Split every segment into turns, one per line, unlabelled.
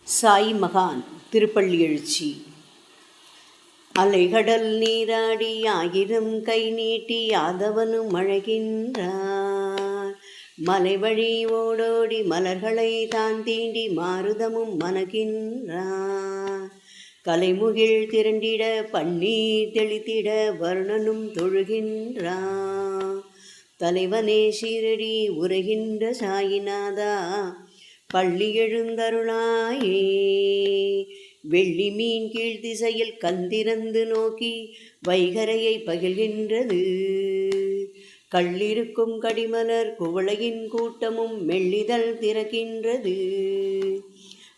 சாய் மகான் திருப்பள்ளி எழுச்சி. அலைகடல் நீராடி ஆயிரம் கை நீட்டி ஆதவனும் அழகின்றார். மலைவழி ஓடோடி மலர்களை தான் தீண்டி மாருதமும் மனகின்றார். கலைமுகில் திரண்டிட பன்னீர் தெளித்திட வருணனும் தொழுகின்றார். தலைவனே சீரடி உரைகின்ற சாயிநாதா பள்ளி எழுந்தருளாயே. வெள்ளி மீன் கீழ் திசையில் கந்திறந்து நோக்கி வைகரையை பகில்கின்றது. கள்ளிருக்கும் கடிமலர் குவளையின் கூட்டமும் மெல்லிதழ் திறக்கின்றது.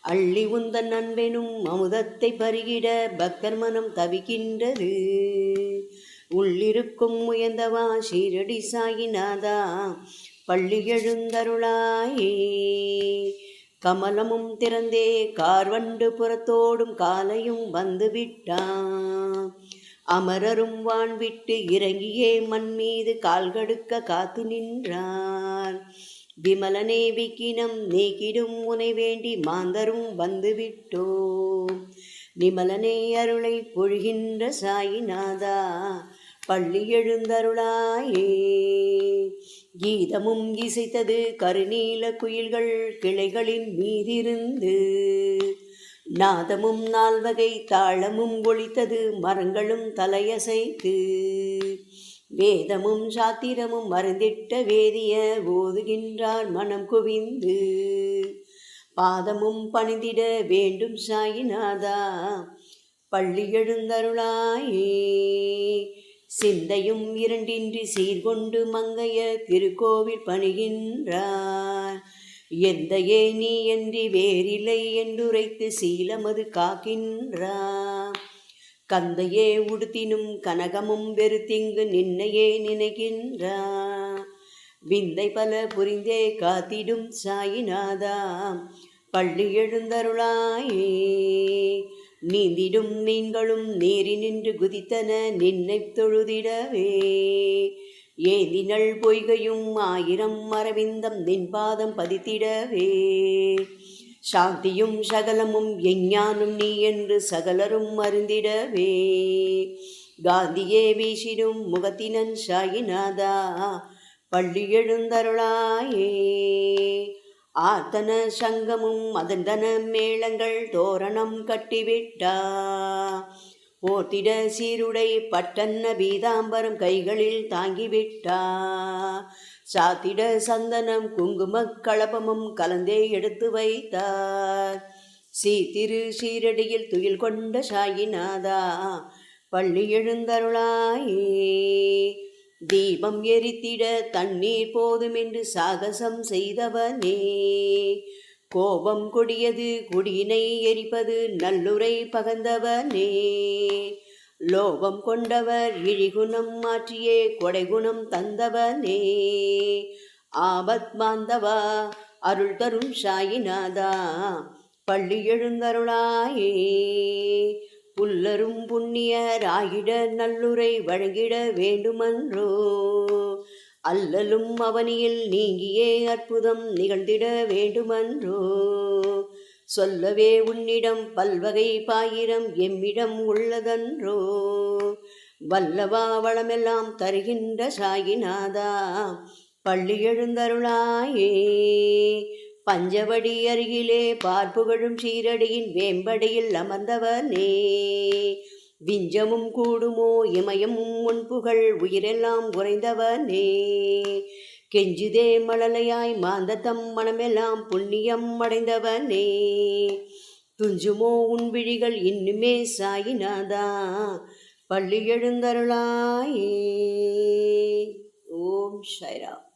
அள்ளி உந்தன் அன்பெனும் அமுதத்தை பருகிட பக்தர் மனம் தவிக்கின்றது. உள்ளிருக்கும் முயந்தவா சீரடி சாயிநாதா பள்ளி எழுந்தருளாயே. கமலமும் திறந்தே கார்வண்டு புறத்தோடும் காலையும் வந்துவிட்டான். அமரரும் வான்விட்டு இறங்கியே மண் மீது கால்கடுக்க காத்து நின்றார். விமலனே விக்கினம் நீக்கிடும் உனை வேண்டி மாந்தரும் வந்துவிட்டோம். நிமலனே அருளை பொழிகின்ற சாயிநாதா பள்ளி எழுந்தருளாயே. கீதமும் இசைத்தது கருநீல குயில்கள் கிளைகளின் மீதிருந்து. நாதமும் நால்வகை தாளமும் ஒலித்தது மரங்களும் தலையசைத்து. வேதமும் சாத்திரமும் மறந்திட்ட வேதிய ஓதுகின்றார் மனம் குவிந்து. பாதமும் பணிந்திட வேண்டும் சாயிநாதா பள்ளி எழுந்தருளாயே. சிந்தையும் இரண்டின்றி சீர்கொண்டு மங்கைய திருக்கோவில் பணிகின்றார். எந்தையே நீ என்று வேறில்லை என்றுரைத்து சீலமது காக்கின்றார். கந்தையே உடுத்தினும் கனகமும் வெறுத்திங்கு நின்னையே நினைக்கின்றார். விந்தை பல புரிந்தே காத்திடும் சாயிநாதா பள்ளி எழுந்தருளாயே. நீந்திடும் மீன்களும் நீரி நின்று குதித்தன நின்னை தொழுதிடவே. ஏந்தினள் பொய்கையும் ஆயிரம் அரவிந்தம் நின்பாதம் பதித்திடவே. சாந்தியும் சகலமும் எஞ்ஞானும் நீ என்று சகலரும் அறிந்திடவே. காந்தியே வீசிடும் முகத்தினன் சாயிநாதா பள்ளி எழுந்தருளாயே. ஆத்தன சங்கமும் அதந்தன மேளங்கள் தோரணம் கட்டிவிட்டா. போத்திட சீருடை பட்டன்ன பீதாம்பரம் கைகளில் தாங்கிவிட்டா. சாத்திட சந்தனம் குங்கும களபமும் கலந்தே எடுத்து வைத்தார். சீத்திரு சீரடியில் துயில் கொண்ட சாயிநாதா பள்ளி எழுந்தருளாயே. தீபம் எரித்திட தண்ணீர் போதுமென்று சாகசம் செய்தவனே. கோபம் கொடியது குடியினை எரிப்பது நல்லுரை பகந்தவனே. லோபம் கொண்டவர் இழிகுணம் மாற்றியே கொடைகுணம் தந்தவனே. ஆபத் மாந்தவா அருள் தரும் சாயிநாதா பள்ளி எழுந்தருளாயே. புல்லரும் புண்ணியராகிட நல்லுரை வழங்கிட வேண்டுமன்றோ. அல்லலும் அவனியில் நீங்கியே அற்புதம் நிகழ்ந்திட வேண்டுமன்றோ. சொல்லவே உன்னிடம் பல்வகை பாயிரம் எம்மிடம் உள்ளதன்றோ. வல்லவா வளமெல்லாம் தருகின்ற சாயிநாதா பள்ளி எழுந்தருளாயே. பஞ்சவடி அருகிலே பார்ப்புகழும் சீரடியின் வேம்படியில் அமர்ந்தவனே. விஞ்சமும் கூடுமோ இமயமும் முன்புகள் உயிரெல்லாம் உறைந்தவனே. கெஞ்சுதே மழலையாய் மாந்தத்தம் மனமெல்லாம் புண்ணியம் அடைந்தவனே. துஞ்சுமோ உன் விழிகள் இன்னுமே சாயிநாதா பள்ளி எழுந்தருளாயே. ஓம் சாய்ராம்.